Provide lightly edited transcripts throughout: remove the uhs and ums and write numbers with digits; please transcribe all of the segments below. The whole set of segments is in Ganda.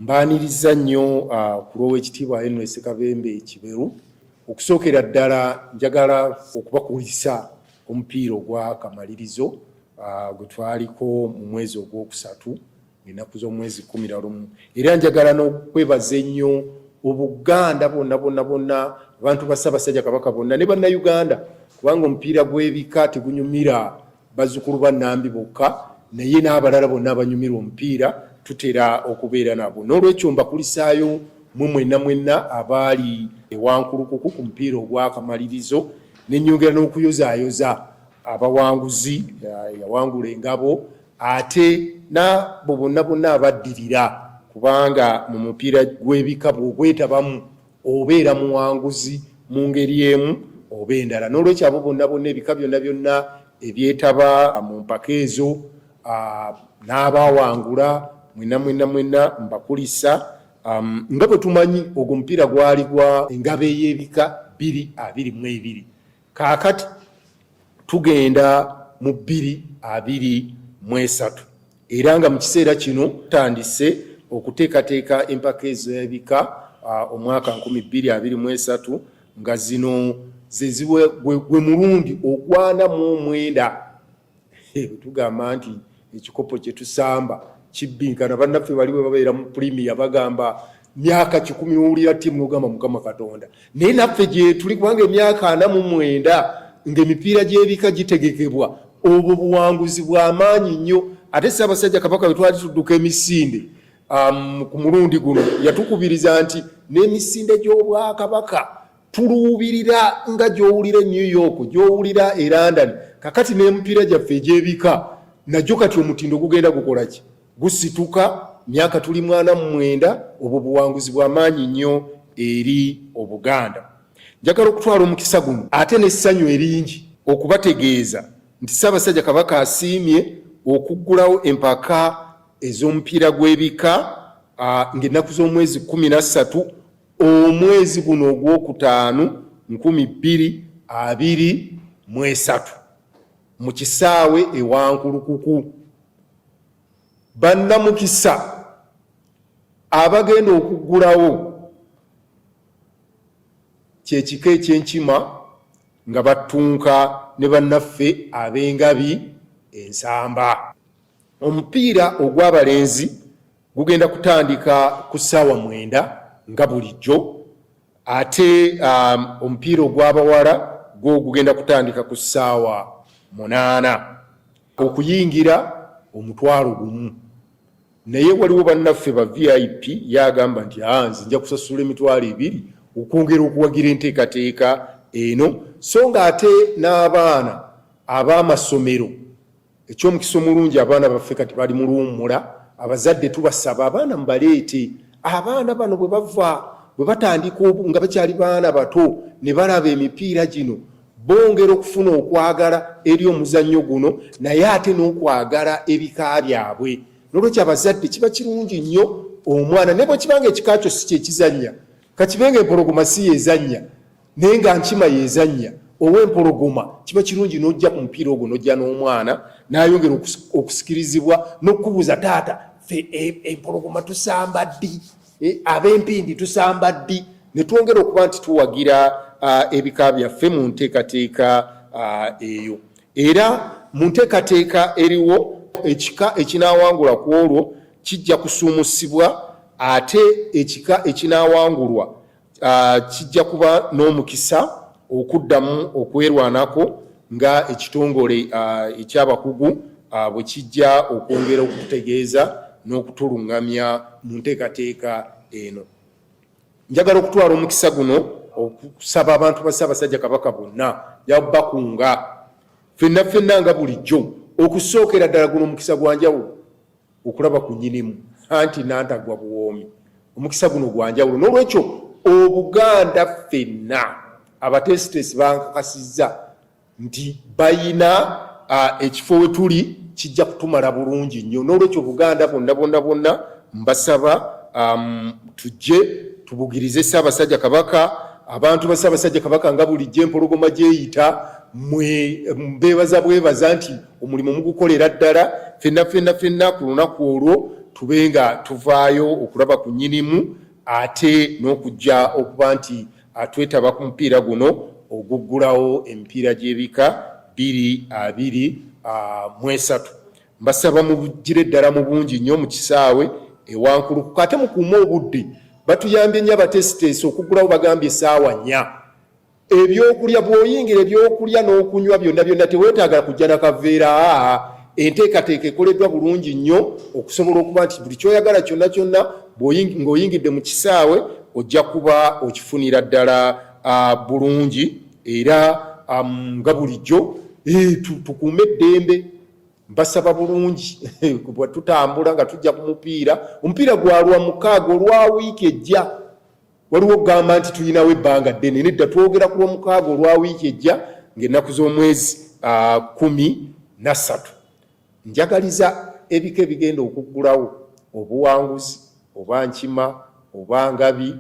Mbaaniriza nnyo ku lw'ekitiibwa Henry Ssekabembe Kiberu. Okusookera ddala njagala okubakulisa omupiira ogw'akamalirizo gwe twaliko mu mwezi ogwokusatu ennaku z'omwezi 11 era njagala n'okwebaza ennyo Obuganda bonna abantu ba Ssaabasajja Kabaka bonna ne bannayuganda kubanga omupiira gw'ebika tegunyumira bazzukulu ba Nambi bokka naye n'abalala bonna abanyumira omupiira tutera okubeera nabo. N'olwekyo mbakulisaayo mwenna abaali Wankulukuku ku mupiira ogw'akamalirizo n'ennyongera n'okuyozaayoza abawanguzi yawangula engabo ate n'abo bonna abaddirira kubanga mu mupiira gw'ebika bw'ogwetabamu obeera muwanguzi mu ngeri emu oba endala. N'olwekyo abo bonna ebika byonna ebyetaba mu mpaka ezo n'abawangula mwenna mbakulisa nga bwe tumanyi ogwo omupiira gwali gwa engabo ey'ebika 222. Kaakati tugenda mu 223 era nga mu kiseera kino tutandise okuteekateeka empaka ez'ebika omwaka 2023 nga zino zeziwe gwe mulundi ogwana mu 9 tugamba nti ekikopo kye tusamba kibbinkana bannaffe baliwe babeera mu premier bagamba myaka 10 owulira timu n'ogamba Mukama Katonda naye naffe gye tuli kubanga emyaka 49 ng'emipiira gy'ebika gitegekebwa obwo buwanguzi bw'amaanyi nnyo. Ate Ssaabasajja Kabaka bwe twali tudduka emisinde ku mulundi guno yatukubiriza nti n'emisinde gy'Obwakabaka tuluubirira nga gy'owulira New York gy'owulira e London kakati n'emipiira gyaffe egy'ebika najjo kati omutindo gugenda gukola ki gusituka myaka tuli 49 obwo buwanguzi bw'amaanyi nnyo eri Obuganda. Njagala okutwala omukisa guno ate n'essanyu eringi okubategeeza nti Ssaabasajja Kabaka asiimye okuggulawo empaka ez'omupiira gw'ebika ng'ennaku z'omwezi 13 omwezi guno ogwokutaano 2023 mu Kisaawe e Wankulukuku. Bannamukisa abagenda okuggulawo kyekika eky'Enkima nga battunka ne bannaffe ab'engabi ensamba. Omupiira ogw'abalenzi gugenda kutandika ku ssaawa 9 nga bulijjo ate omupiira ogw'abawala gwo gugenda kutandika ku ssaawa 8 okuyingira $1,000 naye waliwo bannaffe ba VIP yagamba nti nze nja kusasula $200 okwongera okuwagira enteekateeka eno so nga ate n'abaana ab'amasomero ekyomukisa omulungi abaana baffe kati bali mu luwummula abazadde tubasaba abaana mubaleete abaana bano bwe batandika nga bakyali baana bato ne balaba emipiira gino bongera okufuna okwagala eri omuzannyo guno naye ate n'okwagala ebika byabwe. N'olwekyo abazadde kiba kirungi nnyo omwana ne bwe kibanga ekika kyo si kyekizannya kakibenga empologoma si yezannya naye nga Nkima yezannya ow'empologoma kiba kirungi n'ojja ku mupiira ogwo n'ojja n'omwana n'ayongera okusikirizibwa n'okubuuza taata ffe empologoma tusamba ddi ab'empindi tusamba ddi ne twongera okuba nti tuwagira ebika byaffe mu nteekateeka eyo. Era mu nteekateeka eriwo ekika ekinaawangulwa ku olwo kijja kusuumusibwa ate ekika ekinaawangulwa kijja kuba n'omukisa okuddamu okwerwanako nga ekitongole ekyabakugu bwe kijja okwongera okututegeeza n'okutuluŋŋamya mu nteekateeka eno. Njagala okutwala omukisa guno okusaba abantu ba Ssaabasajja Kabaka bonna yabakunga ffenna nga bulijjo okusookera ddala guno omukisa gwa njawulo okulaba ku nnyinimu anti nantagwa buwoomi. Omukisa guno gwa njawulo n'olwekyo Obuganda ffenna abateesiteesi bankakasizza nti bayina ekifo we tuli kijja kutumala bulungi nnyo. N'olwekyo Obuganda bonna mbasaba tujje tubugirize Ssaabasajja Kabaka abantu ba Ssaabasajja Kabaka nga bulijjo empologoma gyeyita mbeebaza bwebaza nti omulimu mugukolera ddala ffenna ku lunaku olwo tubenga tuvaayo okulaba ku nnyinimu ate n'okujja okuba nti twetaba ku mupiira guno oguggulawo emipiira gy'ebika 2023. Mbasaba mubugire ddala mu bungi nnyo mu Kisaawe Wankulukuku ate mukuume obudde. Batuyambye nnyo abatesitesi okuggulawo bagambye essaawa 4. Ebyokulya bw'oyingira ebyokulya n'okunywa byonna teweetaaga kujja na kaveera. Enteekateeka ekoleddwa bulungi nnyo okusobola okuba nti buli kyoyagala kyonna ng'oyingidde mu Kisaawe ojja kuba okifunira ddala bulungi era nga bulijjo tukuume eddembe. Mbasaba bulungi bwe tutambula nga tujja ku omupiira gwa Lwamukaaga olwa wiiki ejja. Waliwo kugamba nti tulinawo ebbanga ddene nedda twogera ku Lwamukaaga olwa wiiki ejja ng'ennaku z'omwezi 13. Njagaliza ebika ebigenda okuggulawo obuwanguzi oba Nkima oba Ngabi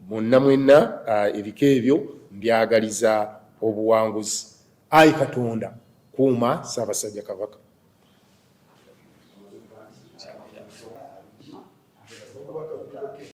mwonna ebika ebyo mbyagaliza obuwanguzi. Ayi Katonda kuuma Ssaabasajja Kabaka.